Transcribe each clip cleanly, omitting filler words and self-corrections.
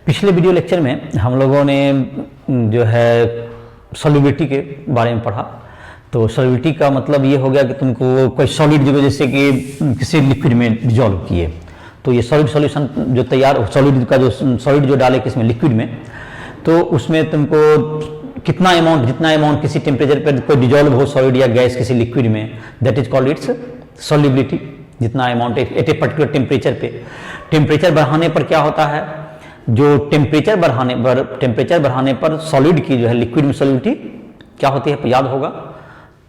पिछले video lecture में हम लोगों ने जो है सॉल्युबिलिटी के बारे में पढ़ा। तो सॉल्युबिलिटी का मतलब ये हो गया कि तुमको कोई सॉलिड जो जैसे कि किसी लिक्विड में डिजॉल्व किए, तो ये सॉलिड सॉल्यूशन जो तैयार सॉलिड का जो सॉलिड जो डाले किसमें लिक्विड में, तो उसमें तुमको जितना अमाउंट किसी टेम्परेचर पर कोई डिजॉल्व हो सॉलिड या गैस किसी लिक्विड में, that is called its solubility. जितना amount at a particular temperature पे, टेम्परेचर बढ़ाने पर क्या होता है, जो टेम्परेचर बढ़ाने पर सॉलिड की जो है लिक्विड में सॉल्युबिलिटी क्या होती है याद होगा।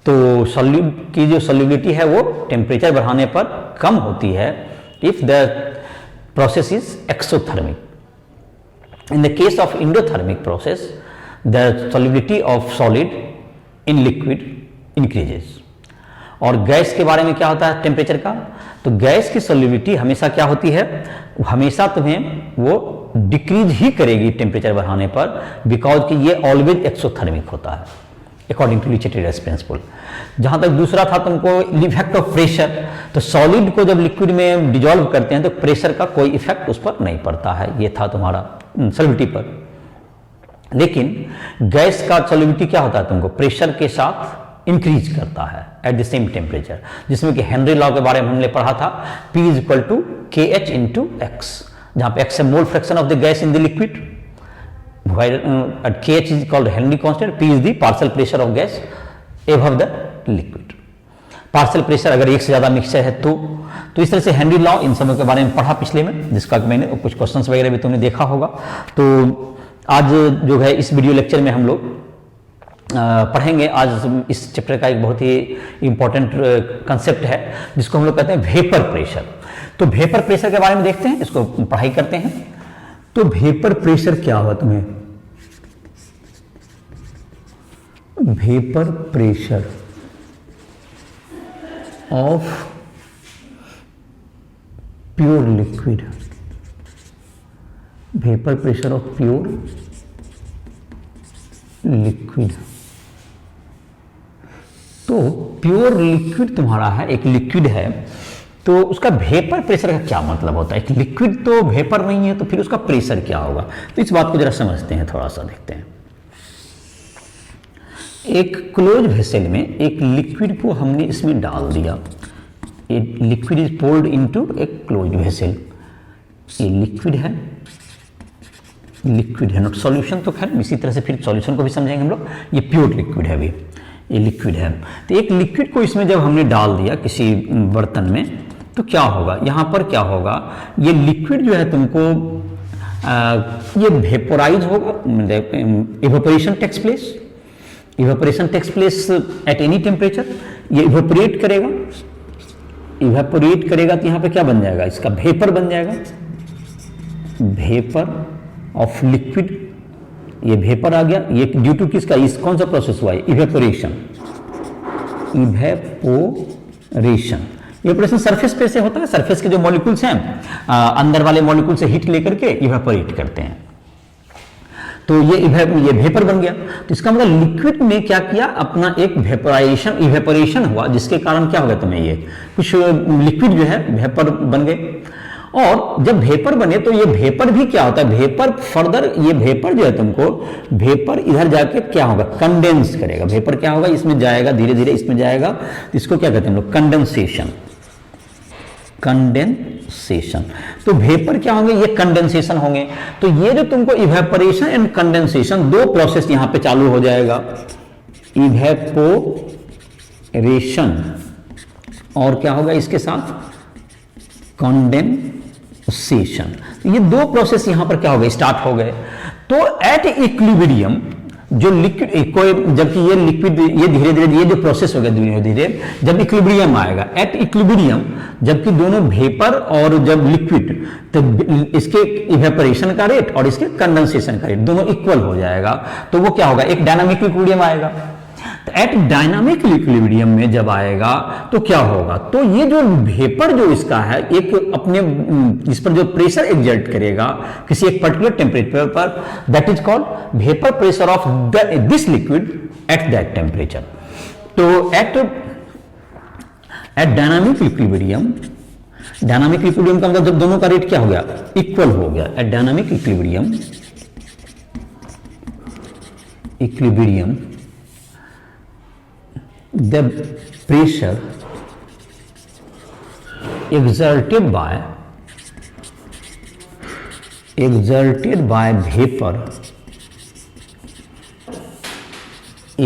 तो सॉलिड की जो सॉल्युबिलिटी है वो टेम्परेचर बढ़ाने पर कम होती है if the process is exothermic. In the case of endothermic process the solubility of solid in liquid increases. और गैस के बारे में क्या होता है टेम्परेचर का, तो गैस की सॉल्युबिलिटी हमेशा क्या होती है, हमेशा तुम्हें वो डिक्रीज ही करेगी टेम्परेचर बढ़ाने पर, बिकॉज कि ये ऑलवेज एक्सोथर्मिक होता है अकॉर्डिंग टू लिचटेरियस प्रिंसिपल। जहां तक दूसरा था तुमको इफेक्ट ऑफ प्रेशर, तो सॉलिड को जब लिक्विड में डिजॉल्व करते हैं तो प्रेशर का कोई इफेक्ट उस पर नहीं पड़ता है, ये था तुम्हारा सॉल्युबिलिटी पर। लेकिन गैस का सॉल्युबिलिटी क्या होता है, तुमको प्रेशर के साथ इंक्रीज करता है एट द सेम टेम्परेचर, जिसमें कि हेनरी लॉ के बारे में हमने पढ़ा था, P is equal to KH into X, जहां पे x है mole fraction of the gas in the liquid, KH is called Henry constant, P is the partial pressure of gas above the liquid. Partial pressure अगर एक से ज्यादा mixture है तो इस तरह से हेनरी लॉ इन सब के बारे में पढ़ा पिछले में, जिसका मैंने कुछ क्वेश्चंस वगैरह भी तुमने देखा होगा। तो आज जो है इस वीडियो लेक्चर में हम लोग पढ़ेंगे, आज इस चैप्टर का एक बहुत ही इंपॉर्टेंट कंसेप्ट है जिसको हम लोग कहते हैं वेपर प्रेशर। तो वेपर प्रेशर के बारे में देखते हैं, इसको पढ़ाई करते हैं। तो वेपर प्रेशर क्या हुआ तुम्हें, vapour pressure of pure liquid, vapour pressure of pure liquid. तो प्योर लिक्विड तुम्हारा है, एक लिक्विड है, तो उसका वेपर प्रेशर का क्या मतलब होता है। एक लिक्विड तो वेपर नहीं है, तो फिर उसका प्रेशर क्या होगा, तो इस बात को जरा समझते हैं, थोड़ा सा देखते हैं। एक क्लोज वेसल में एक लिक्विड को हमने इसमें डाल दिया, liquid is poured into a close vessel. ये लिक्विड है नॉट सॉल्यूशन, तो खैर इसी तरह से फिर सॉल्यूशन को भी समझेंगे हम लोग। ये प्योर लिक्विड है, अभी ये लिक्विड है। तो एक लिक्विड को इसमें जब हमने डाल दिया किसी बर्तन में, तो क्या होगा, यहाँ पर क्या होगा, ये लिक्विड जो है तुमको ये वेपोराइज होगा, evaporation takes place at any temperature. ये इवेपोरेट करेगा तो यहाँ पे क्या बन जाएगा, इसका वेपर बन जाएगा, वेपर ऑफ लिक्विड। ये वेपर आ गया, ये ड्यू टू किसका, इस कौन सा प्रोसेस हुआ है, इवेपोरेशन सरफेस पे से होता है, सरफेस के जो मॉलिक्यूल्स हैं अंदर वाले मॉलिक्यूल से हीट लेकर के इवेपोरेट करते हैं, तो ये वेपर बन गया। तो इसका मतलब लिक्विड ने क्या किया, अपना एक इवेपोरेशन हुआ, जिसके कारण क्या होगा तुम्हें, ये कुछ लिक्विड जो है वेपर बन गए। और जब वेपर बने तो ये वेपर भी क्या होता है, वेपर फर्दर, ये वेपर जो है तुमको वेपर इधर जाके क्या होगा, कंडेंस करेगा। वेपर क्या होगा, इसमें जाएगा, धीरे धीरे इसमें जाएगा, तो इसको क्या कहते हैं हम लोग, कंडेंसेशन। तो वेपर क्या होंगे, ये कंडेंसेशन होंगे। तो ये जो तुमको इवेपोरेशन एंड कंडेंसेशन, दो प्रोसेस यहां पे चालू हो जाएगा, इवेपोरेशन और क्या होगा इसके साथ, कंडेंसेशन। ये दो प्रोसेस यहां पर क्या हो गए, स्टार्ट हो गए। तो एट इक्विलिब्रियम जो लिक्विड कोई, जबकि ये लिक्विड ये धीरे धीरे ये जो प्रोसेस हो गया धीरे धीरे, जब इक्विलिब्रियम आएगा, एट इक्विलिब्रियम जबकि दोनों वेपर और जब लिक्विड, तो इसके इवेपोरेशन का रेट और इसके कंडेंसेशन का रेट दोनों इक्वल हो जाएगा, तो वो क्या होगा, एक डायनामिक इक्विलिब्रियम आएगा। तो एट डायनामिक इक्विलिब्रियम में जब आएगा तो क्या होगा, तो ये जो वेपर जो इसका है, एक अपने इस पर जो प्रेशर एग्जर्ट करेगा किसी एक पर्टिकुलर टेम्परेचर पर, that is called vapour pressure of this liquid at that temperature. तो at dynamic equilibrium dynamic equilibrium का मतलब जब दोनों का रेट क्या हो गया, इक्वल हो गया। At dynamic equilibrium the pressure exerted by vapor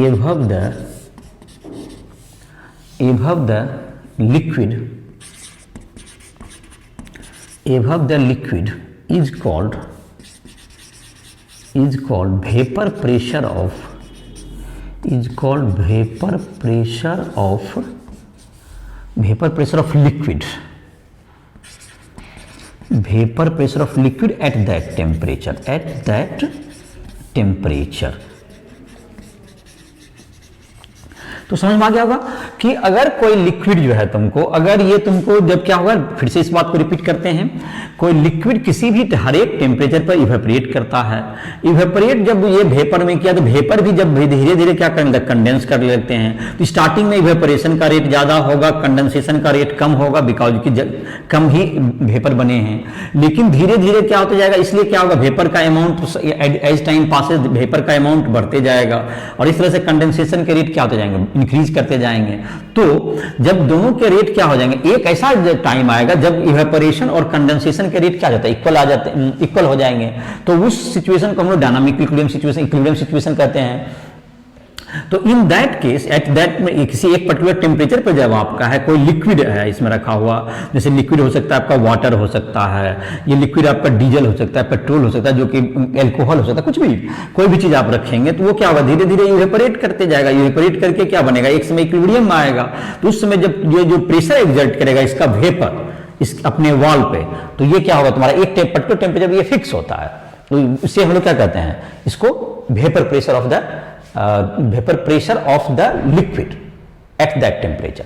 above the liquid is called vapor pressure of liquid at that temperature। तो समझ में आ गया होगा कि अगर कोई लिक्विड जो है तुमको, अगर ये तुमको जब क्या होगा, फिर से इस बात को रिपीट करते हैं, कोई लिक्विड किसी भी हर एक टेम्परेचर पर इवेपोरेट करता है। इवेपोरेट जब ये वेपर में किया तो वेपर भी जब धीरे धीरे क्या करने लगते, कंडेंस कर लेते हैं। तो स्टार्टिंग में इवेपोरेशन का रेट ज्यादा होगा, कंडेंसेशन का रेट कम होगा, बिकॉज की कम ही वेपर बने हैं। लेकिन धीरे धीरे क्या होता जाएगा, इसलिए क्या होगा, वेपर का amount as time passes vapour का अमाउंट बढ़ते जाएगा और इस तरह से कंडेंसेशन के रेट क्या होते जाएंगे, इंक्रीज करते जाएंगे। तो जब दोनों के रेट क्या हो जाएंगे, एक ऐसा टाइम आएगा जब इवेपोरेशन और कंडेंसेशन के रेट क्या जाता है, इक्वल हो जाएंगे। तो उस सिचुएशन को हम लोग डायनामिक इक्विलिब्रियम सिचुएशन कहते हैं। तो in that case at that में किसी एक पर्टिकुलर टेम्परेचर पर जब आपका है कोई लिक्विड है इसमें रखा हुआ, जैसे लिक्विड हो सकता है आपका वाटर हो सकता है, ये लिक्विड आपका डीजल हो सकता है, पेट्रोल हो सकता है, जो कि एल्कोहल हो सकता है, कुछ भी कोई भी चीज आप रखेंगे तो वो क्या होगा, धीरे धीरे इवेपोरेट करते जाएगा। इवेपोरेट करके क्या बनेगा, एक समय इक्विलिब्रियम में आएगा। तो उस समय जब ये जो प्रेशर एग्जर्ट करेगा इसका वेपर इस अपने वॉल पे, तो ये क्या होगा, तुम्हारा एक पर्टिकुलर टेम्परेचर ये फिक्स होता है। तो इससे हम लोग क्या कहते हैं, इसको vapour pressure of the liquid at that temperature,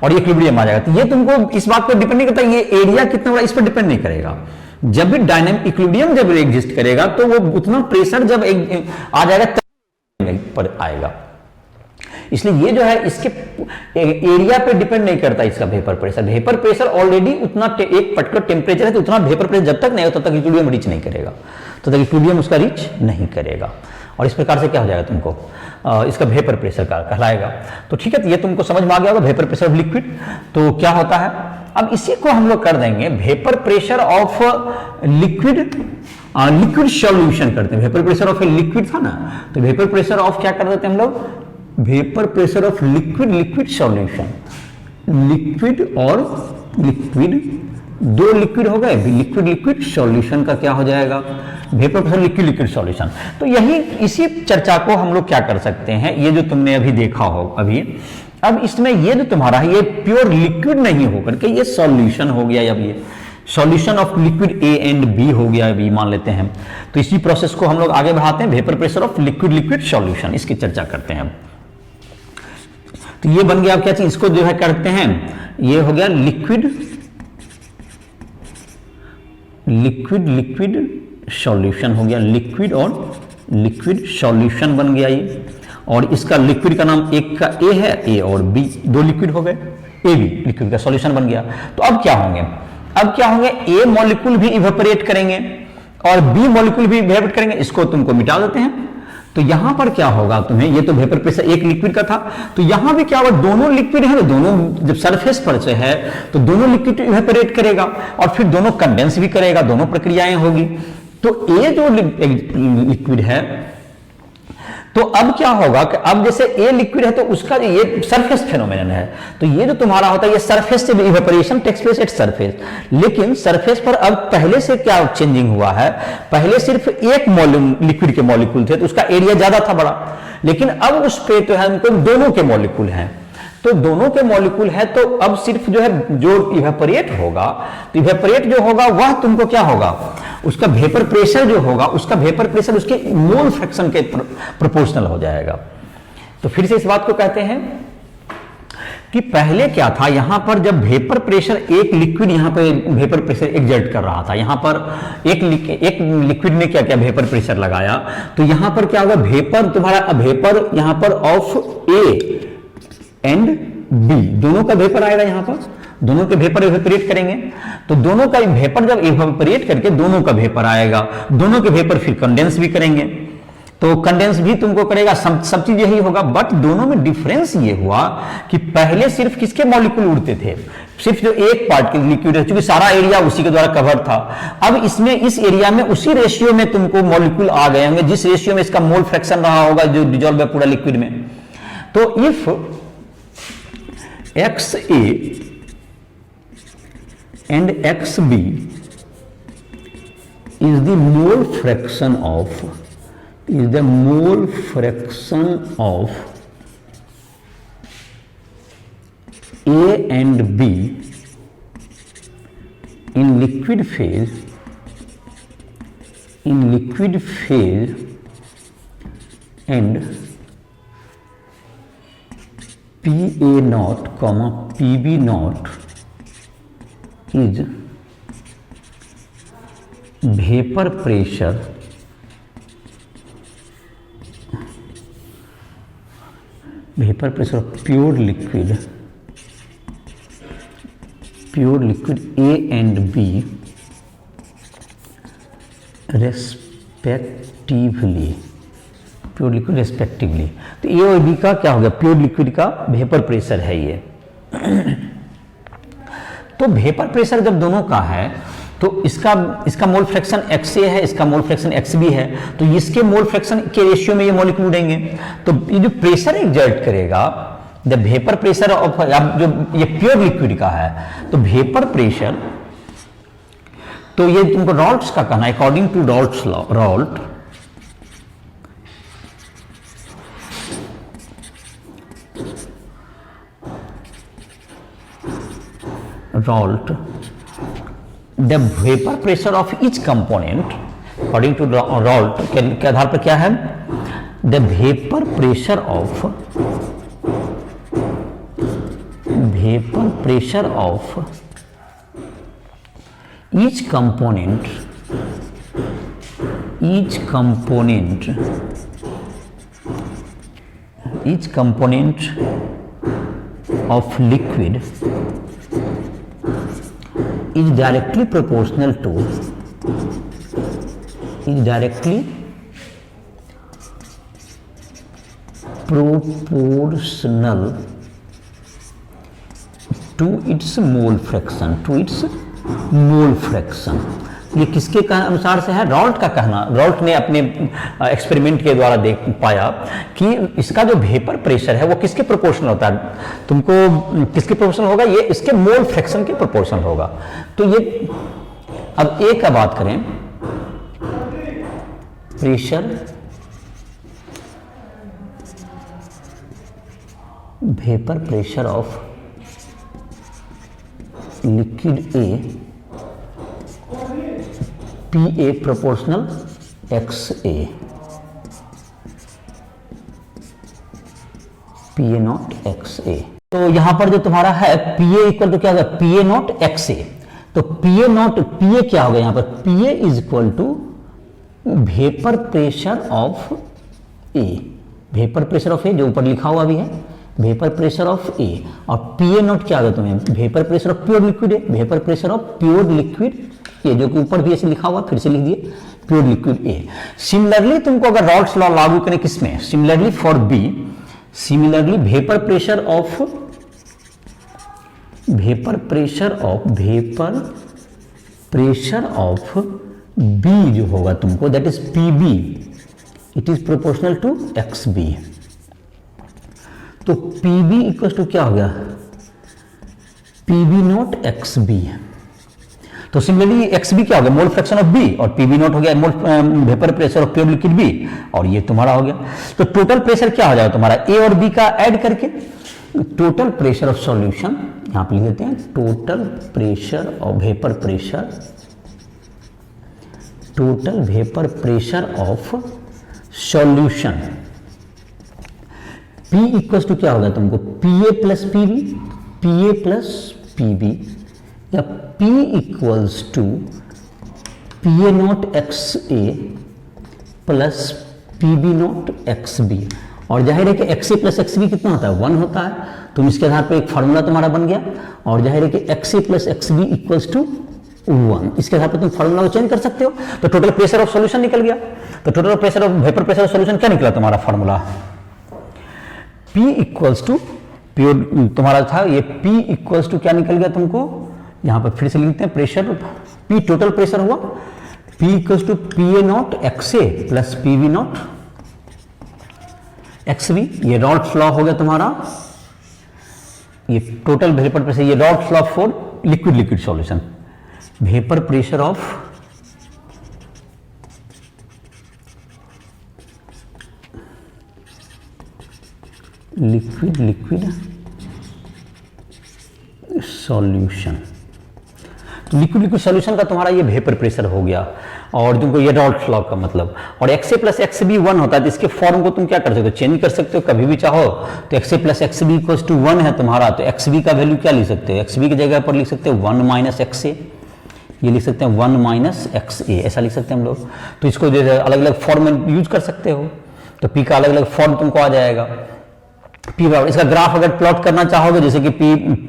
और ये इक्विलिब्रियम आ जाएगा। तो ये तुमको इस बात पर डिपेंड नहीं करता, ये एरिया कितना बड़ा इस पर डिपेंड नहीं करेगा। जब भी डायनामिक इक्विलिब्रियम जब एग्जिस्ट करेगा तो वो उतना प्रेशर जब आ जाएगा तब पर आएगा। इसलिए ये जो है इसके एरिया पे डिपेंड नहीं करता इसका वेपर प्रेशर ऑलरेडी उतना एक पर्टिकुलर टेम्परेचर है, तो उतना वेपर प्रेशर जब तक नहीं होता तब तक इक्विलिब्रियम रीच नहीं करेगा, तो तक इक्विलिब्रियम उसका रीच नहीं करेगा। और इस प्रकार से क्या हो जाएगा, तुमको इसका वेपर प्रेशर का कहलाएगा। तो ठीक है, तो ये तुमको समझ में आ गया होगा वेपर प्रेशर ऑफ लिक्विड तो क्या होता है। अब इसी को हम लोग कर देंगे vapour pressure of liquid solution करते हैं। वेपर प्रेशर ऑफ लिक्विड था ना, तो वेपर प्रेशर ऑफ क्या कर देते हैं हम लोग, vapour pressure of liquid solution. Liquid और लिक्विड, दो लिक्विड हो गए, लिक्विड सॉल्यूशन का क्या हो जाएगा, वेपर प्रेशर लिक्विड सॉल्यूशन। तो यही इसी चर्चा को हम लोग क्या कर सकते हैं, ये जो तुमने अभी देखा हो अभी, अब इसमें ये जो तुम्हारा है ये प्योर लिक्विड नहीं होकर के ये सॉल्यूशन हो गया, अब ये solution of liquid A and B हो गया, अभी मान लेते हैं। तो इसी प्रोसेस को हम लोग आगे बढ़ाते हैं, vapour pressure of liquid solution, इसकी चर्चा करते हैं। तो ये बन गया अब क्या चीज, इसको जो है करते हैं, ये हो गया लिक्विड सॉल्यूशन हो गया, लिक्विड और लिक्विड सॉल्यूशन बन गया ये। और इसका लिक्विड का नाम, एक का ए है, ए और बी, दो लिक्विड हो गए, ए बी लिक्विड का सॉल्यूशन बन गया। तो अब क्या होंगे, ए मॉलिक्यूल भी इवेपोरेट करेंगे और बी मॉलिक्यूल भी इवेपोरेट करेंगे, इसको तुमको मिटा देते हैं। तो यहां पर क्या होगा तुम्हें, ये तो वेपर प्रेशर एक लिक्विड का था, तो यहां भी क्या होगा, दोनों लिक्विड है, दोनों जब सरफेस पर से है तो दोनों लिक्विड इवेपोरेट करेगा और फिर दोनों कंडेंस भी करेगा, दोनों प्रक्रियाएं होगी। तो ये जो लिक्विड है, तो अब क्या होगा कि अब जैसे ए लिक्विड है तो उसका ये सरफेस फेनोमेनन है, तो ये जो तुम्हारा होता है ये सरफेस से evaporation takes place at surface. लेकिन सरफेस पर अब पहले से क्या चेंजिंग हुआ है, पहले सिर्फ एक लिक्विड के मॉलिक्यूल थे तो उसका एरिया ज्यादा था बड़ा, लेकिन अब उस पे तो है उनको दोनों के मॉलिक्यूल हैं, तो दोनों के मॉलिक्यूल है, तो अब सिर्फ जो है जो इवेपोरेट होगा, तो इवेपोरेट जो होगा वह तुमको क्या होगा, उसका वेपर प्रेशर जो होगा, उसका वेपर प्रेशर उसके मोल फ्रैक्शन के प्रोपोर्शनल हो जाएगा। तो फिर से इस बात को कहते हैं कि पहले क्या था, यहां पर जब वेपर प्रेशर, एक लिक्विड यहां पर वेपर प्रेशर एग्जर्ट कर रहा था, यहां पर एक लिक्विड ने क्या किया, वेपर प्रेशर लगाया, तो यहां पर क्या होगा, वेपर तुम्हारा वेपर यहां पर ऑफ ए एंड बी दोनों का वेपर आएगा यहां पर, दोनों के वेपर इवेपोरेट करेंगे, तो दोनों का वेपर जब इवेपोरेट करके दोनों का वेपर आएगा, दोनों के वेपर फिर कंडेंस भी करेंगे, तो कंडेंस भी तुमको करेगा, सब चीज यही होगा। बट दोनों में डिफरेंस ये हुआ कि पहले सिर्फ किसके मॉलिक्यूल उड़ते थे, सिर्फ जो एक पार्ट के लिक्विड है, क्योंकि सारा एरिया उसी के द्वारा कवर था। अब इसमें इस एरिया में उसी रेशियो में तुमको मॉलिक्यूल आ गए होंगे जिस रेशियो में इसका मोल फ्रैक्शन रहा होगा जो डिजॉल्व है पूरा लिक्विड में। तो if XA and XB is the mole fraction of A and B in liquid phase and PA naught, PB naught is vapor pressure of pure liquid A and B respectively, pure liquid respectively. तो ए और B का क्या हो गया, pure liquid का vapour pressure है ये। तो वेपर प्रेशर जब दोनों का है तो इसका मोल फ्रैक्शन XA है, इसका मोल फ्रैक्शन XB है, तो इसके मोल फ्रैक्शन के रेशियो में ये मॉलिक्यूल उड़ेंगे। तो ये जो प्रेशर एक्सर्ट करेगा, द वेपर प्रेशर ऑफ, अब जो ये प्योर लिक्विड का है तो वेपर प्रेशर, तो ये तुमको रॉल्ट्स का कहना है, according to Raoult's law, Raoult, the vapor pressure of each component according to Raoult के आधार पर क्या है, the vapor pressure of each component of liquid is directly proportional to its mole fraction, ये किसके अनुसार से है, रॉल्ट का कहना। रॉल्ट ने अपने एक्सपेरिमेंट के द्वारा देख पाया कि इसका जो वेपर प्रेशर है वो किसके प्रोपोर्शनल होता है, तुमको किसके प्रोपोर्शनल होगा, ये इसके मोल फ्रैक्शन के प्रोपोर्शनल होगा। तो ये अब ए का बात करें, pressure vapour pressure of liquid A PA proportional XA, PA naught XA। तो यहां पर जो तुम्हारा है PA इक्वल टू क्या होगा, PA नॉट XA। तो PA नॉट, PA क्या होगा यहाँ पर, PA is equal to vapour pressure of A, vapour pressure of A जो ऊपर लिखा हुआ भी है, वेपर प्रेशर ऑफ A, और PA नॉट क्या होगा तुम्हें, vapour pressure of pure liquid है, vapour pressure of pure liquid A, जो कि ऊपर भी ऐसे लिखा हुआ, फिर से लिख दिए प्योर लिक्विड ए। सिमिलरली तुमको अगर रॉल्ट्स लॉ लागू करें किसमें, similarly for B, similarly vapour pressure of B जो होगा तुमको, that is PB, it is proportional to XB। तो PB इक्वल टू क्या हो गया, PB नॉट XB। तो सिमिलरली XB क्या हो गया, मोल फ्रैक्शन ऑफ B, और PB नॉट हो गया mole vapour pressure of pure liquid B, और ये तुम्हारा हो गया। तो टोटल प्रेशर क्या हो जाएगा तुम्हारा, A और B का ऐड करके टोटल प्रेशर ऑफ सॉल्यूशन, यहां पे लिख देते हैं total vapour pressure of solution. P equal to क्या होगा तुमको, PA प्लस PB, या P equals to PA naught XA plus PB not XB, और जाहिर है कि XA प्लस XB कितना होता है, 1 होता है। तुम इसके आधार पर एक फार्मूला तुम्हारा बन गया, और जाहिर है कि XA plus XB equals to 1, इसके आधार पर तुम फार्मूला को चेंज कर सकते हो। तो टोटल प्रेशर ऑफ सॉल्यूशन निकल गया। तो total pressure of vapour pressure of solution क्या निकला तुम्हारा formula? P equals to pure तुम्हारा था ये, P इक्वल्स टू क्या निकल गया तुमको, यहां पर फिर से लिखते हैं प्रेशर, P टोटल प्रेशर हुआ, P equals to PA naught XA plus PV naught XB। ये रॉल्फ्स लॉ हो गया तुम्हारा, ये टोटल वेपर प्रेशर, ये Raoult's law for liquid liquid solution, vapour pressure of liquid liquid solution. Liquid liquid solution का तुम्हारा ये वेपर प्रेशर हो गया, और तुमको ये रॉल्फ्स लॉ का मतलब, और XA प्लस XB 1 होता है, तो इसके फॉर्म को तुम क्या कर सकते हो, चेंज कर सकते हो कभी भी चाहो। तो XA plus XB equals to 1 है तुम्हारा, तो XB का वैल्यू क्या लिख सकते हो, XB की जगह पर लिख सकते हो 1 माइनस XA, ये लिख सकते हैं 1 माइनस XA, ऐसा लिख सकते हैं हम लोग। तो इसको जो है अलग अलग फॉर्म में यूज कर सकते हो, तो P का अलग अलग फॉर्म तुमको आ जाएगा। P बराबर, इसका ग्राफ अगर प्लॉट करना चाहोगे, जैसे कि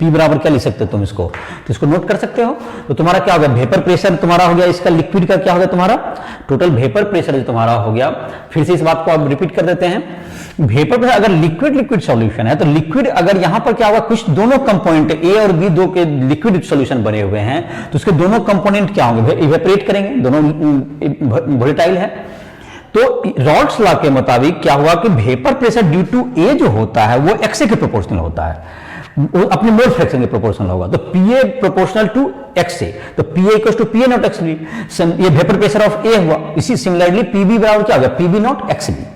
P बराबर क्या लिख सकते हो तुम इसको, तो इसको नोट कर सकते हो। तो तुम्हारा क्या हो गया, वेपर प्रेशर तुम्हारा हो गया, इसका लिक्विड का क्या हो गया तुम्हारा, टोटल वेपर प्रेशर जो तुम्हारा हो गया। फिर से इस बात को आप रिपीट कर देते हैं, वेपर प्रेशर अगर लिक्विड लिक्विड सॉल्यूशन है, तो लिक्विड अगर यहां पर क्या होगा, कुछ दोनों कंपोनेंट A और B दो के लिक्विड सॉल्यूशन बने हुए हैं, तो उसके दोनों कंपोनेंट क्या होंगे, इवेपोरेट करेंगे, दोनों वोलेटाइल है। तो रॉल्फ्स लॉ के मुताबिक क्या हुआ कि vapour pressure due to A जो होता है वो XA के प्रोपोर्शनल होता है, वो अपने मोल फ्रैक्शन के प्रोपोर्शनल होगा। तो PA प्रोपोर्शनल टू XA, तो PA equal to PA naught XB, ये वेपर प्रेशर ऑफ A हुआ। इसी सिमिलरली PB बराबर क्या होगा, PB नॉट XB।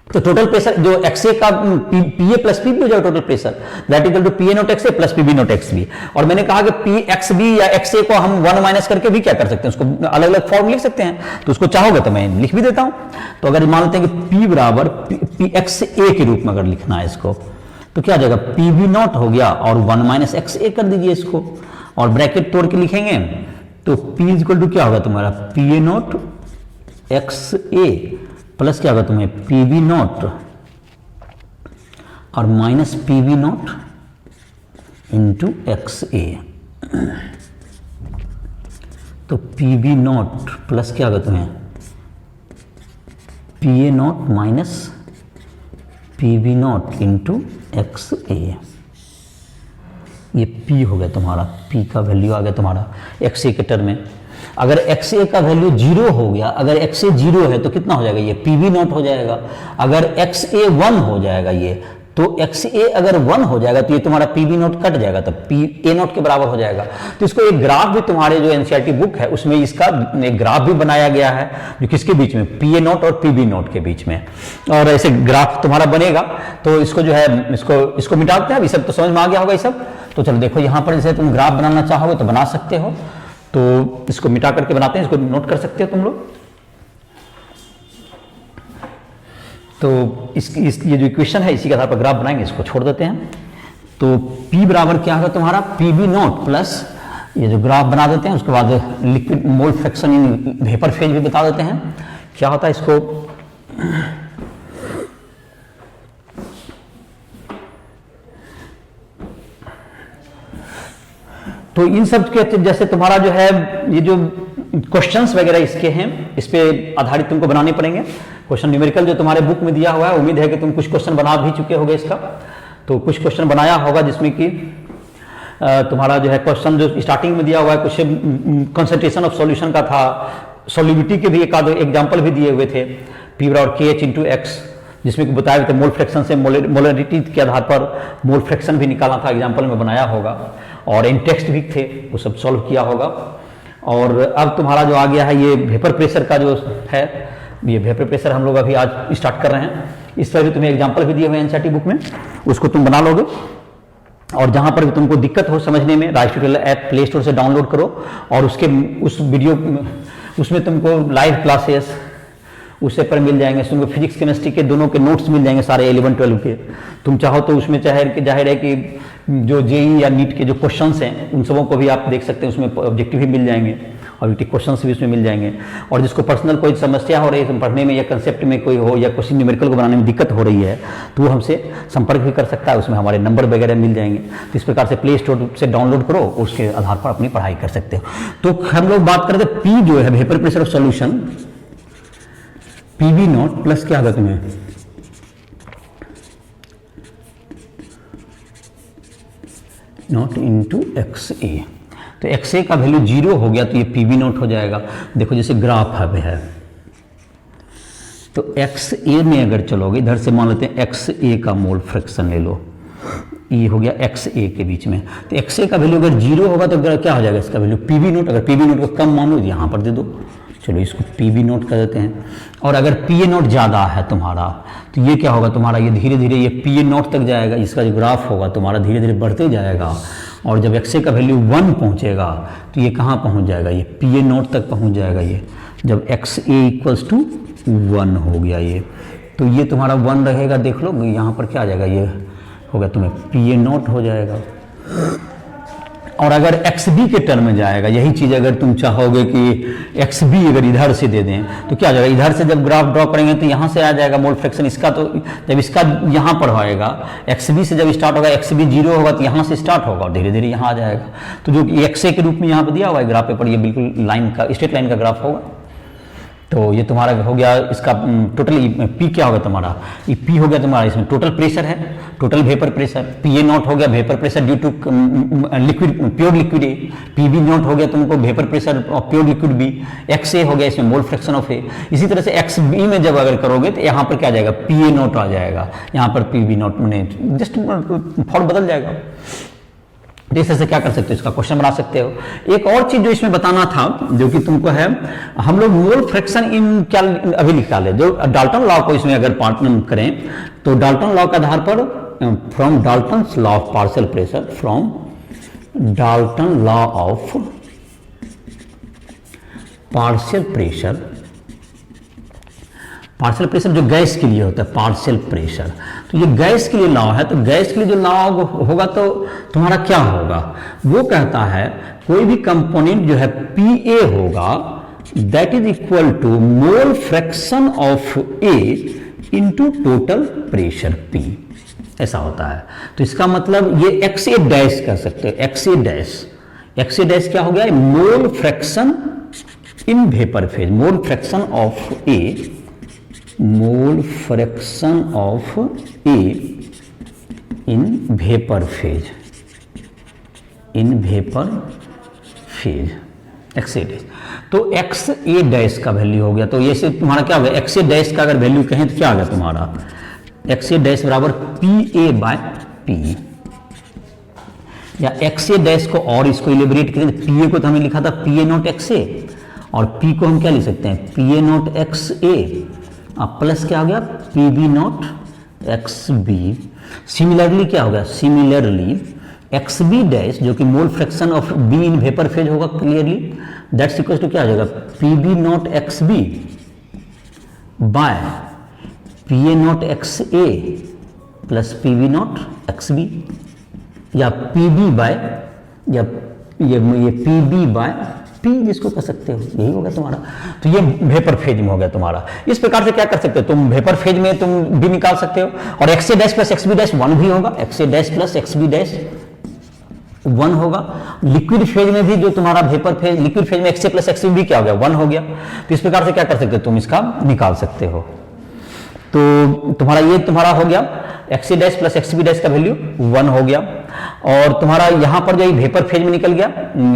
तो टोटल प्रेशर जो XA का PA प्लस PB हो जाएगा total pressure, that equal to PA naught XA plus PB not XB। और मैंने कहा कि PXB या XA को हम 1 माइनस करके भी क्या कर सकते हैं, उसको अलग अलग फॉर्म लिख सकते हैं। तो उसको चाहोगे तो मैं लिख भी देता हूं। तो अगर मान लेते हैं कि P बराबर PXA के रूप में अगर लिखना है इसको, तो क्या आ जाएगा, PB नॉट हो गया और 1 माइनस XA कर दीजिए इसको, और ब्रैकेट तोड़ के लिखेंगे, तो P इक्वल टू क्या होगा तुम्हारा, PA नॉट XA प्लस क्या होगा तुम्हें, PB नॉट और minus PB not into XA। तो PB नॉट प्लस क्या होगा तुम्हें, PA not minus PB not into XA। ये P हो गया तुम्हारा, P का वैल्यू आ गया तुम्हारा XA के टर्म में। अगर XA का वैल्यू 0 हो गया, अगर XA 0 है तो कितना हो जाएगा, ये PB नॉट हो जाएगा। अगर XA 1 हो जाएगा ये, तो XA अगर 1 हो जाएगा तो ये तुम्हारा PB नॉट कट जाएगा, तो PA नॉट के बराबर हो जाएगा। तो इसको एक ग्राफ भी तुम्हारे जो NCERT बुक है उसमें इसका एक ग्राफ भी बनाया गया है, जो किसके बीच में, PA नॉट और PB नॉट के बीच में, और ऐसे ग्राफ तुम्हारा बनेगा। तो इसको जो है इसको मिटाते हैं। अभी सब तो समझ में आ गया होगा ये सब। तो चलो देखो यहाँ पर जैसे तुम ग्राफ बनाना चाहोगे तो बना सकते हो, तो इसको मिटा करके बनाते हैं, इसको नोट कर सकते हो तुम लोग। तो ये जो इक्वेशन है इसी के आधार पर ग्राफ बनाएंगे, इसको छोड़ देते हैं। तो P बराबर क्या होगा तुम्हारा, PB नॉट प्लस ये जो ग्राफ बना देते हैं, उसके बाद लिक्विड मोल फ्रैक्शन इन वेपर फेज भी बता देते हैं क्या होता है इसको। तो इन सब के जैसे तुम्हारा जो है ये जो क्वेश्चंस वगैरह इसके हैं, इस पे आधारित तुमको बनाने पड़ेंगे क्वेश्चन। न्यूमेरिकल जो तुम्हारे बुक में दिया हुआ है, उम्मीद है कि तुम कुछ क्वेश्चन बना भी चुके होगे इसका। तो कुछ क्वेश्चन बनाया होगा जिसमें कि तुम्हारा जो है क्वेश्चन जो स्टार्टिंग में दिया हुआ है, कुछ कंसंट्रेशन ऑफ सॉल्यूशन का था, सॉल्युबिलिटी के भी एक आध एग्जाम्पल भी दिए हुए थे, P बराबर KH इंटू एक्स, जिसमें कि बताया थे मोल फ्रैक्शन से मोलरिटी के आधार पर मोल फ्रैक्शन भी निकालना था, एग्जाम्पल में बनाया होगा, और इन टेक्स्ट भी थे वो सब सॉल्व किया होगा। और अब तुम्हारा जो आ गया है ये वेपर प्रेशर का जो है, ये वेपर प्रेशर हम लोग अभी आज स्टार्ट कर रहे हैं। इस तरह भी तुम्हें एग्जाम्पल भी दिए हुए हैं NCERT बुक में, उसको तुम बना लोगे। और जहां पर भी तुमको दिक्कत हो समझने में, rice tutorial app play store से डाउनलोड करो, और उस वीडियो उसमें तुमको लाइव क्लासेस उससे पर मिल जाएंगे। तुमको फिजिक्स केमिस्ट्री के दोनों के नोट्स मिल जाएंगे सारे 11-12 के। तुम चाहो तो उसमें जाहिर है कि जो JEE या नीट के जो क्वेश्चंस हैं उन सबों को भी आप देख सकते हैं, उसमें ऑब्जेक्टिव भी मिल जाएंगे। और क्वेश्चंस भी उसमें मिल जाएंगे। और जिसको पर्सनल कोई समस्या हो रही है पढ़ने में या कंसेप्ट में कोई हो या क्वेश्चन न्यूमेरिकल को बनाने में दिक्कत हो रही है तो वो हमसे संपर्क भी कर सकता है, उसमें हमारे नंबर वगैरह मिल जाएंगे। तो इस प्रकार से प्ले स्टोर से डाउनलोड करो, उसके आधार पर अपनी पढ़ाई कर सकते हो। तो हम लोग बात करते हैं पी जो है vapour pressure of solution, PV not plus क्या होगा तुम्हें नॉट इंटू एक्स ए। तो एक्स ए का वैल्यू 0 हो गया तो ये पीवी नॉट हो जाएगा। देखो जैसे ग्राफ है तो एक्स ए में अगर चलोगे, इधर से मान लेते हैं एक्स ए का मोल फ्रैक्शन ले लो, ये हो गया एक्स ए के बीच में। तो एक्स ए का वैल्यू अगर 0 होगा तो क्या हो जाएगा इसका वैल्यू पीवी नॉट। अगर पीवी नॉट को कम मानो तो यहाँ पर दे दो, चलो इसको पीवी नॉट कर देते हैं। और अगर पी ए नॉट ज़्यादा है तुम्हारा तो ये क्या होगा तुम्हारा, ये धीरे धीरे ये पी ए नॉट तक जाएगा, इसका जो ग्राफ होगा तुम्हारा धीरे धीरे बढ़ते जाएगा। और जब एक्स ए का वैल्यू 1 पहुँचेगा तो ये कहाँ पहुँच जाएगा, ये पी ए नॉट तक पहुँच जाएगा। ये जब एक्स ए इक्वल्स टू 1 हो गया ये, तो ये तुम्हारा 1 रहेगा। देख लो यहाँ पर क्या आ जाएगा, ये हो गया तुम्हें पी ए नॉट हो जाएगा। और अगर एक्स बी के टर्म में जाएगा, यही चीज़ अगर तुम चाहोगे कि एक्स बी अगर इधर से दे दें तो क्या हो जाएगा, इधर से जब ग्राफ ड्रॉ करेंगे तो यहाँ से आ जाएगा मोल फ्रैक्शन इसका। तो जब इसका यहाँ पर होएगा एक्स बी से जब स्टार्ट होगा, एक्स बी 0 होगा तो यहाँ से स्टार्ट होगा और धीरे धीरे यहाँ आ जाएगा। तो जो एक्स ए के रूप में यहाँ पर दिया हुआ है ग्राफ पेपर, ये बिल्कुल लाइन का स्ट्रेट लाइन का ग्राफ होगा। तो ये तुम्हारा हो गया इसका टोटल पी क्या होगा तुम्हारा, ये पी हो गया तुम्हारा, इसमें टोटल प्रेशर है, total vapour pressure. P A naught हो गया vapour pressure due to liquid pure liquid A. P B naught हो गया तुमको vapour pressure of pure liquid B. X A हो गया इसमें मोल फ्रैक्शन ऑफ ए। इसी तरह से एक्स बी में जब अगर करोगे तो यहाँ पर क्या आ जाएगा, पी ए नॉट आ जाएगा, यहाँ पर पी बी नॉट में जस्ट फॉर्म बदल जाएगा। जैसे से क्या कर सकते हो, इसका क्वेश्चन बना सकते हो। एक और चीज जो इसमें बताना था जो कि तुमको है, हम लोग मोल फ्रैक्शन इन क्या अभी निकाले, जो डाल्टन लॉ को इसमें अगर पार्टनर करें तो डाल्टन लॉ के आधार पर from Dalton law of partial pressure, from Dalton law of partial pressure, partial pressure जो गैस के लिए होता है पार्शियल प्रेशर, तो ये गैस के लिए लॉ है। तो गैस के लिए जो लॉ होगा तो तुम्हारा क्या होगा, वो कहता है कोई भी कंपोनेंट जो है पी ए होगा that is equal to mole fraction of A into total pressure P, ऐसा होता है। तो इसका मतलब ये एक्स ए डैश कर सकते हो, x A dash, x A dash क्या हो गया, mole fraction in vapour phase, mole fraction of A, mole fraction of A in vapour phase, in vapour phase x A dash. तो x A dash का value हो गया, तो ये से तुम्हारा क्या हो गया, एक्स ए डैश का अगर वैल्यू कहें तो क्या आ गया तुम्हारा, एक्स ए डैश बराबर पी ए बाय पी, या एक्स ए डैश को और इसको इलेबरेट करें, पी ए को तो हमने लिखा था P A naught x A, और पी को हम क्या लिख सकते हैं, P A naught x A, अब प्लस क्या हो गया, P B naught X B. Similarly क्या होगा, सिमिलरली एक्स बी डैश जो कि mole fraction of B in vapour phase होगा क्लियरली, दैट्स इक्वल टू क्या आ जाएगा, P B naught X B by P A naught x A plus P B naught X B, या P B bye, या ये P B by P जिसको कह सकते हो, यही होगा तुम्हारा। तो ये वेपर फेज में हो गया तुम्हारा। इस प्रकार से क्या कर सकते हो तुम, वेपर फेज में तुम भी निकाल सकते हो, और X A dash plus X B dash 1 भी होगा, X A dash plus X B dash 1 होगा। लिक्विड फेज में भी जो तुम्हारा वेपर फेज, लिक्विड फेज में X A plus X B क्या हो गया, 1 हो गया। तो इस प्रकार से क्या कर सकते हो तुम, इसका निकाल सकते हो। तो तुम्हारा ये तुम्हारा हो गया X A dash plus X B dash का वैल्यू 1 हो गया, और तुम्हारा यहां पर जो ये वेपर फेज में निकल गया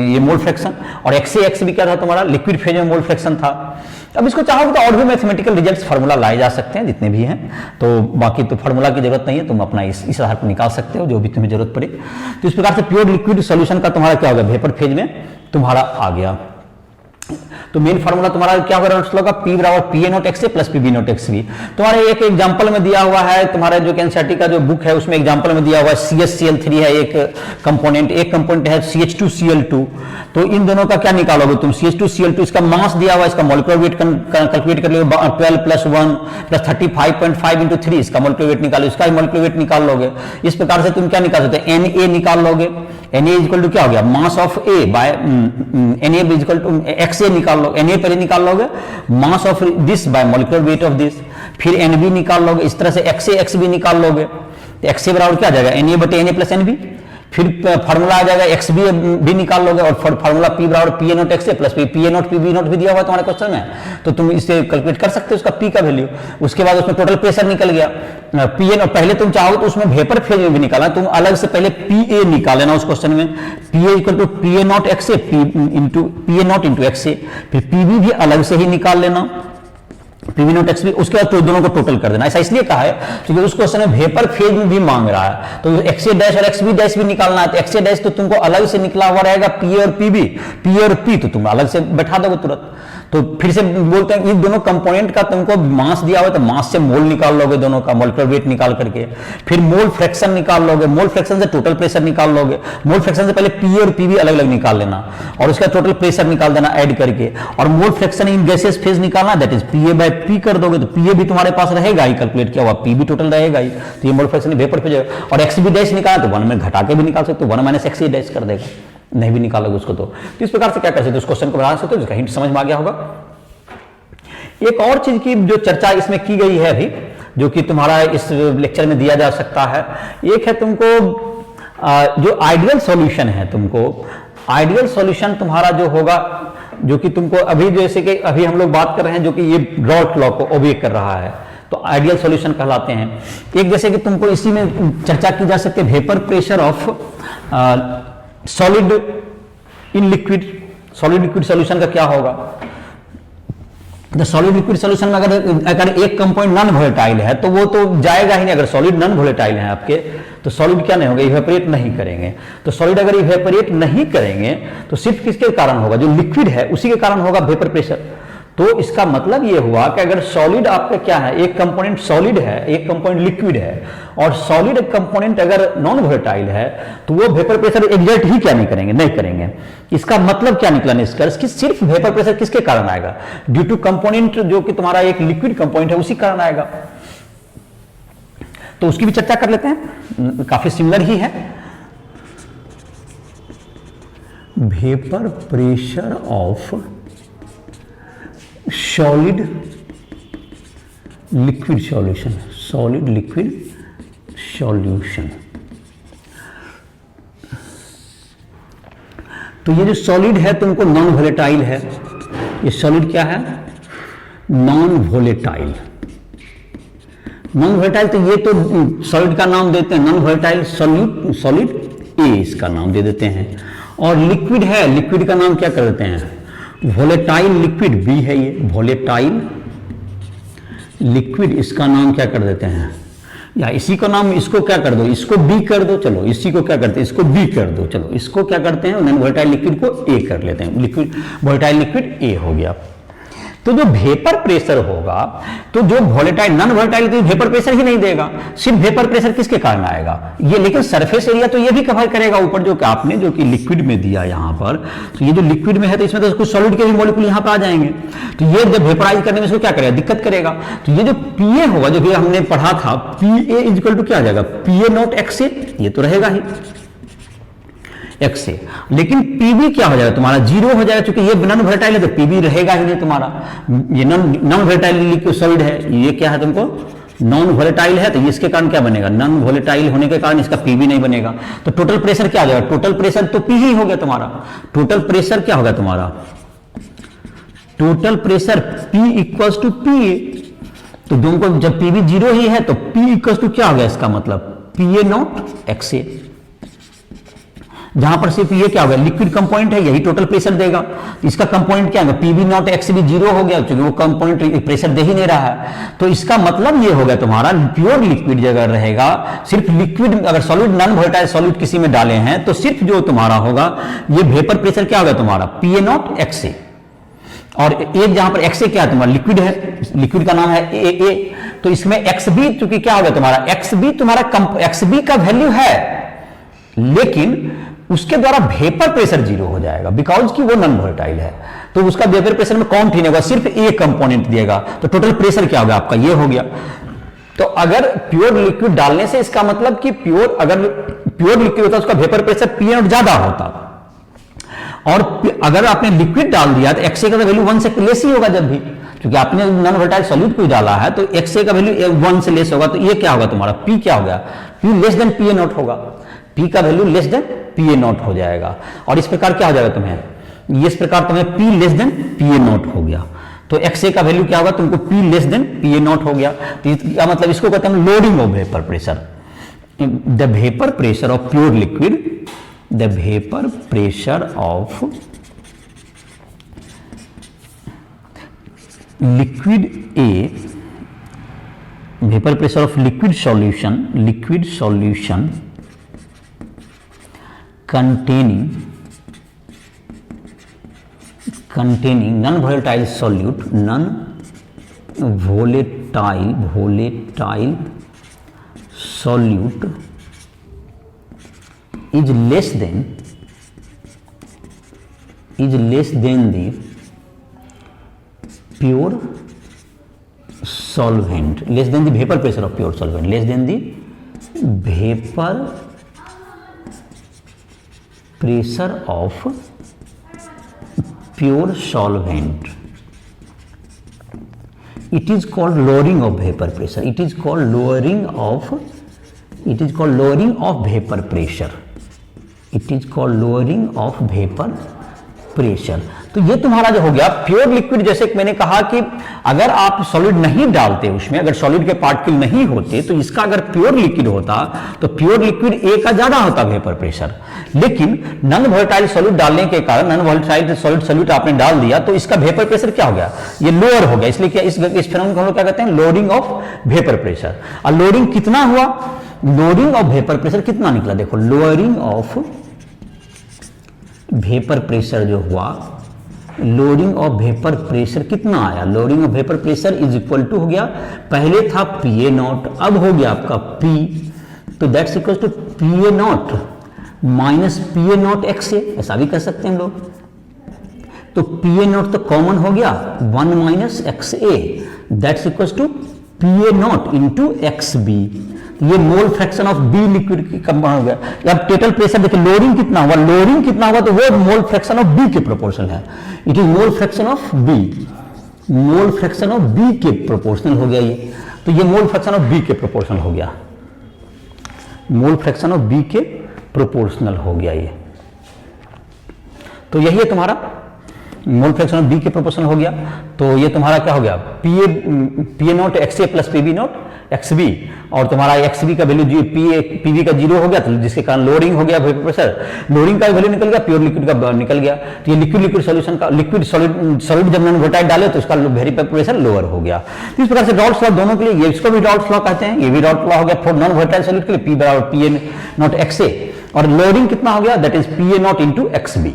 ये मोल फ्रैक्शन, और एक्स ए एक्स बी क्या था तुम्हारा, लिक्विड फेज में मोल फ्रैक्शन था। अब इसको चाहोगे तो और भी मैथमेटिकल रिजल्ट्स फार्मूला लाए जा सकते हैं जितने भी हैं, तो बाकी तो फार्मूला की जरूरत नहीं है, तुम अपना इस आधार पर निकाल सकते हो जो भी तुम्हें जरूरत पड़े। तो इस प्रकार से प्योर लिक्विड सॉल्यूशन का तुम्हारा क्या होगा, वेपर फेज में तुम्हारा आ गया। तो मेन फार्मूला तुम्हारा क्या होगा, पी बराबर P A naught x A plus P B naught X B. तुम्हारे एक एग्जांपल में दिया हुआ है, तुम्हारे जो एनसीईआरटी का जो बुक है उसमें एग्जांपल में दिया हुआ है CH-Cl3 है एक कंपोनेंट है CH2Cl2। तो इन दोनों का क्या निकालोगे तुम, CH2Cl2 इसका मास दिया हुआ है, इसका मॉलिक्यूलर वेट कैलकुलेट कर लोगे, 12 + 1 + 35.5 × 3 इसका मॉलिक्यूलर वेट निकालो, इसका मॉलिक्यूलर वेट निकाल लोगे। इस प्रकार से तुम क्या निकाल सकते हो, Na निकाल लोगे, Na इक्वल टू क्या हो गया, मास ऑफ ए by Na equal to XA निकाल लो, Na पहले निकाल लोगे, mass of this by molecular weight of this, फिर Nb निकाल लोगे, इस तरह से XA XB निकाल लोगे, तो XA बराबर क्या आ जाएगा, Na बटे Na प्लस Nb, फिर फार्मूला आ जाएगा XB भी निकाल लोगे, और फार्मूला P बराबर PA naught XA plus PA not PB not भी दिया हुआ है तुम्हारे क्वेश्चन में, तो तुम इसे कैलकुलेट कर सकते हो उसका P का वैल्यू। उसके बाद उसमें टोटल प्रेशर निकल गया, PA नॉट, पहले तुम चाहो तो उसमें वेपर फेज में भी निकाला, तुम अलग से पहले PA निकाल लेना उस क्वेश्चन में, PA equal to PA naught XA PA naught into XA, फिर PB भी अलग से ही निकाल लेना, PV नॉट XB, उसके बाद तो दोनों को टोटल कर देना। ऐसा इसलिए कहा है क्योंकि उस क्वेश्चन में वेपर फेज में भी मांग रहा है, तो XA डैश और XB डैश भी निकालना है, तो XA डैश तो तुमको अलग से निकला हुआ रहेगा, PA और PB, P और P तो तुम अलग से बैठा दोगे तुरंत। तो फिर से बोलते हैं इन दोनों कंपोनेंट का तुमको मास दिया हुआ है, तो मास से मोल निकाल लोगे दोनों का, मॉलिक्यूलर वेट निकाल करके, फिर मोल फ्रैक्शन निकाल लोगे, मोल फ्रैक्शन से टोटल प्रेशर निकाल लोगे, मोल फ्रैक्शन से पहले PA और PB अलग अलग निकाल लेना, और उसका टोटल प्रेशर निकाल देना ऐड करके, और mole fraction in gases phase निकालना, that is PA by P कर दोगे, तो PA भी तुम्हारे पास रहेगा ही कैलकुलेट किया हुआ, P भी टोटल रहेगा ही, तो ये मोल फ्रैक्शन वेपर फेज है। और XB डैश निकाला तो 1 में घटा के भी निकाल सकते हो, 1 माइनस XA डैश कर देगा, नहीं भी निकालोगे उसको तो इस प्रकार से क्या कर सकते हो, उस क्वेश्चन को बना सकते हो, जिसका हिंट समझ में आ गया होगा। एक और चीज की जो चर्चा इसमें की गई है अभी, जो कि तुम्हारा इस लेक्चर में दिया जा सकता है, एक है तुमको जो आइडियल सॉल्यूशन है, तुमको आइडियल सॉल्यूशन तुम्हारा जो होगा, जो कि तुमको अभी जैसे कि अभी हम लोग बात कर रहे हैं जो कि ये रॉल्ट लॉ को ओबे कर रहा है, तो आइडियल सॉल्यूशन कहलाते हैं। एक जैसे कि तुमको इसी में चर्चा की जा सकती है, vapour pressure of solid in liquid, solid liquid solution का क्या होगा। तो सॉलिड लिक्विड सॉल्यूशन में अगर एक कंपाउंड नॉन वोलेटाइल है तो वो तो जाएगा ही नहीं, अगर सॉलिड नॉन वोलेटाइल है आपके तो सॉलिड क्या नहीं होगा, इवेपोरेट नहीं करेंगे। तो सॉलिड अगर इवेपोरेट नहीं करेंगे तो सिर्फ किसके कारण होगा, जो लिक्विड है उसी के कारण होगा वेपर प्रेशर। तो इसका मतलब ये हुआ कि अगर सॉलिड आपका क्या है, एक कंपोनेंट सॉलिड है, एक कंपोनेंट लिक्विड है, और सॉलिड कंपोनेंट अगर नॉन वोलेटाइल है तो वो वेपर प्रेशर एग्जर्ट ही क्या नहीं करेंगे, नहीं करेंगे। इसका मतलब क्या निकला निष्कर्ष कि सिर्फ वेपर प्रेशर किसके कारण आएगा, ड्यू टू कंपोनेंट जो कि तुम्हारा एक लिक्विड कंपोनेंट है उसी कारण आएगा। तो उसकी भी चर्चा कर लेते हैं, काफी सिमिलर ही है। Vapour pressure of solid liquid solution, solid liquid solution. तो ये जो सॉलिड है तुमको नॉन वोलेटाइल है, ये सॉलिड क्या है, नॉन वोलेटाइल। नॉन वोलेटाइल तो ये तो सॉलिड का नाम देते हैं नॉन वोलेटाइल सॉलिड ए इसका नाम दे देते हैं। और लिक्विड है, लिक्विड का नाम क्या कर देते हैं, वोलेटाइल लिक्विड बी है, ये वोलेटाइल लिक्विड इसका नाम क्या कर देते हैं, या इसी को नाम, इसको क्या कर दो, इसको बी कर दो, चलो इसी को क्या करते हैं, इसको बी कर दो, चलो इसको क्या करते हैं, नॉन वोलेटाइल लिक्विड को ए कर लेते हैं, लिक्विड वोलेटाइल लिक्विड ए हो गया। तो जो वेपर प्रेशर होगा, तो जो वोलेटाइल नॉन वोलेटाइल तो वेपर प्रेशर ही नहीं देगा, सिर्फ वेपर प्रेशर किसके कारण आएगा ये, लेकिन सरफेस एरिया तो ये भी कवर करेगा ऊपर जो कि आपने जो कि लिक्विड में दिया यहां पर। तो ये जो लिक्विड में है तो इसमें तो कुछ सॉलिड के भी मॉलिक्यूल यहां पर आ जाएंगे, तो ये जब वेपराइज करने में इसको क्या करेगा, दिक्कत करेगा। तो ये जो पीए होगा, जो कि हमने पढ़ा था, पीए इक्वल टू क्या आ जाएगा, पीए नॉट XA, ये तो रहेगा ही XA, लेकिन PB क्या हो जाएगा तुम्हारा, जीरो हो जाएगा, क्योंकि ये नॉन वोलेटाइल है तो PB रहेगा ही नहीं तुम्हारा। ये नॉन वोलेटाइल लिक्विड सॉलिड है, ये क्या है तुमको नॉन वोलेटाइल है, तो इसके कारण क्या बनेगा, नॉन वोलेटाइल होने के कारण इसका PB नहीं बनेगा। तो टोटल प्रेशर क्या आ जाएगा, टोटल प्रेशर तो P ही हो गया तुम्हारा, टोटल प्रेशर क्या होगा तुम्हारा, total pressure P equals to PA। तो दोनों जब PB जीरो ही है तो P इक्वल्स टू क्या हो गया, इसका मतलब PA नॉट XA, जहां पर सिर्फ ये क्या होगा, लिक्विड कंपोनेंट है, यही टोटल प्रेशर देगा। इसका कंपोनेंट क्या है, PB नॉट XB जीरो हो गया, क्योंकि वो कंपोनेंट प्रेशर दे ही नहीं रहा है। तो इसका मतलब ये हो गया तुम्हारा प्योर लिक्विड जगह रहेगा, सिर्फ लिक्विड अगर सॉलिड नॉन वोलेटाइल सॉलिड किसी में डाले हैं तो सिर्फ जो तुम्हारा होगा ये वेपर प्रेशर क्या होगा तुम्हारा, PA नॉट XA। और एक जहां पर XA क्या है तुम्हारा, लिक्विड है, लिक्विड का नाम है AA, तो इसमें XB चूंकि क्या होगा तुम्हारा, XB तुम्हारा XB का वैल्यू है, लेकिन उसके द्वारा वेपर प्रेशर जीरो हो जाएगा, बिकॉज कि वो नॉन वोलेटाइल है, तो उसका वेपर प्रेशर में काउंट ही नहीं होगा, सिर्फ ए कंपोनेंट दिएगा। तो टोटल प्रेशर क्या होगा आपका, ये हो गया। तो अगर प्योर लिक्विड डालने से इसका मतलब कि अगर प्योर लिक्विड होता उसका वेपर प्रेशर पी नॉट ज्यादा होता, और अगर आपने लिक्विड डाल दिया तो एक्सए का वैल्यू 1 से लेस ही होगा जब भी, क्योंकि आपने नॉन वोलेटाइल सॉल्यूट को डाला है तो एक्सए का वैल्यू 1 से लेस होगा। तो ये क्या होगा तुम्हारा पी क्या हो गया, P less than P A not होगा, पी का value less than P A naught हो जाएगा। और इस प्रकार क्या हो जाएगा तुम्हें, इस प्रकार तुम्हें P less than P A naught हो गया। तो एक्सए का वैल्यू क्या होगा तुमको P less than P A naught हो गया। तो इसका मतलब इसको कहते हैं loading of vapour pressure. The vapour pressure of pure liquid, the vapour pressure of liquid A, vapour pressure of liquid solution containing non-volatile solute, non-volatile solute is less than the pure solvent, less than the vapor pressure of pure solvent, less than the vapor pressure of pure solvent. It is called lowering of vapor pressure. It is called lowering of vapor pressure. It is called lowering of vapor pressure. तो ये तुम्हारा जो हो गया pure liquid, जैसे कि मैंने कहा कि अगर आप सॉलिड नहीं डालते उसमें, अगर सॉलिड के पार्टिकल नहीं होते तो इसका अगर प्योर लिक्विड होता तो प्योर लिक्विड ए का ज्यादा होता वेपर प्रेशर। लेकिन नॉन वोलेटाइल सॉल्यूट डालने के कारण, नॉन वोलेटाइल सॉल्यूट आपने डाल दिया तो इसका वेपर प्रेशर क्या हो गया, ये लोअर हो गया। इसलिए क्या इस फेनोमेनन को हम लोग क्या कहते हैं, लोडिंग ऑफ वेपर प्रेशर। और लोडिंग कितना हुआ, लोडिंग ऑफ वेपर प्रेशर कितना निकला, देखो लोअरिंग ऑफ वेपर प्रेशर जो हुआ, लोडिंग ऑफ वेपर प्रेशर कितना आया, lowering of vapour pressure is equal to हो गया, पहले था पी ए नॉट, अब हो गया आपका पी, तो that's equal to P A naught minus P A naught x A, ऐसा भी कर सकते हैं हम लोग। तो पी ए नॉट तो कॉमन हो गया, 1 minus x A, that's equal to P A naught into x B. ये mole fraction of B liquid की कंपाउंड हो गया। अब टोटल प्रेशर देखिए, लोडिंग कितना हुआ, लोडिंग कितना हुआ तो वो मोल फ्रैक्शन ऑफ बी के प्रोपोर्शनल है। It is mole fraction of B, mole fraction of B के प्रोपोर्शनल हो गया ये। तो ये मोल फ्रैक्शन ऑफ बी के प्रोपोर्शनल हो गया, मोल फ्रैक्शन ऑफ बी के प्रोपोर्शनल हो गया ये। तो यही है तुम्हारा मोल फ्रैक्शन ऑफ बी के प्रोपोर्शनल हो गया। तो ये तुम्हारा क्या हो गया, P A naught x A plus P B naught X B, और तुम्हारा एक्स बी का वैल्यू पी बी का 0 हो गया, तो जिसके कारण लोडिंग हो गया वेपर प्रेशर, लोडिंग का वैल्यू निकल गया, प्योर लिक्विड का निकल गया। तो ये लिक्विड सॉल्यूशन का लिक्विड सॉलिड जब नॉन वोलेटाइल डाले तो उसका वेपर प्रेशर लोअर हो गया। तो इस प्रकार से रॉल्स लॉ दोनों के लिए, ये इसको भी रॉल्स लॉ कहते हैं, ये भी रॉल्स लॉ हो गया फॉर नॉन वोलेटाइल सॉलिड के लिए, पी बराबर P A naught x A, और लोडिंग कितना हो गया, that is P A naught into x B.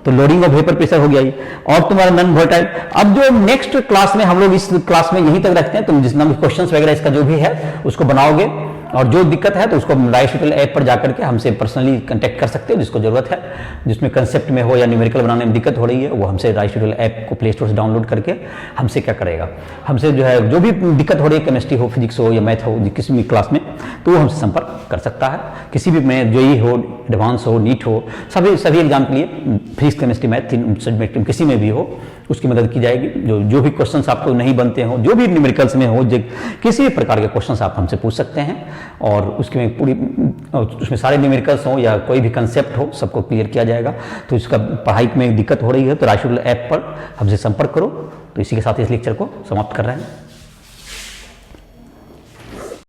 तो लोडिंग ऑफ वेपर प्रेशर हो गया ये। और तुम्हारा नॉन वोलेटाइल, अब जो नेक्स्ट क्लास में हम लोग इस क्लास में यहीं तक रखते हैं, तुम जितना भी क्वेश्चंस वगैरह इसका जो भी है उसको बनाओगे, और जो दिक्कत है तो उसको राइस ट्यूटोरियल ऐप पर जाकर के हमसे पर्सनली कांटेक्ट कर सकते हो, जिसको जरूरत है, जिसमें कंसेप्ट में हो या न्यूमेरिकल बनाने में दिक्कत हो रही है, वो हमसे राइस ट्यूटोरियल ऐप को प्ले स्टोर से डाउनलोड करके हमसे क्या करेगा, हमसे जो है जो भी दिक्कत हो रही है, केमिस्ट्री हो, फिजिक्स हो या मैथ हो, किसी भी क्लास में, तो वो हमसे संपर्क कर सकता है। किसी भी में जेईई हो, एडवांस हो, नीट हो, सभी एग्जाम के लिए फिजिक्स केमिस्ट्री मैथ तीन सब्जेक्ट में किसी में भी हो उसकी मदद की जाएगी। जो भी क्वेश्चंस आपको नहीं बनते हो, जो भी न्यूमेरिकल्स में हो, किसी भी प्रकार के क्वेश्चंस आप हमसे पूछ सकते हैं, और उसमें सारे न्यूमेरिकल्स हो या कोई भी कंसेप्ट हो, सबको क्लियर किया जाएगा। तो इसका पढ़ाई में दिक्कत हो रही है तो राइस ट्यूटोरियल ऐप पर हमसे संपर्क करो। तो इसी के साथ इस लेक्चर को समाप्त कर रहे हैं।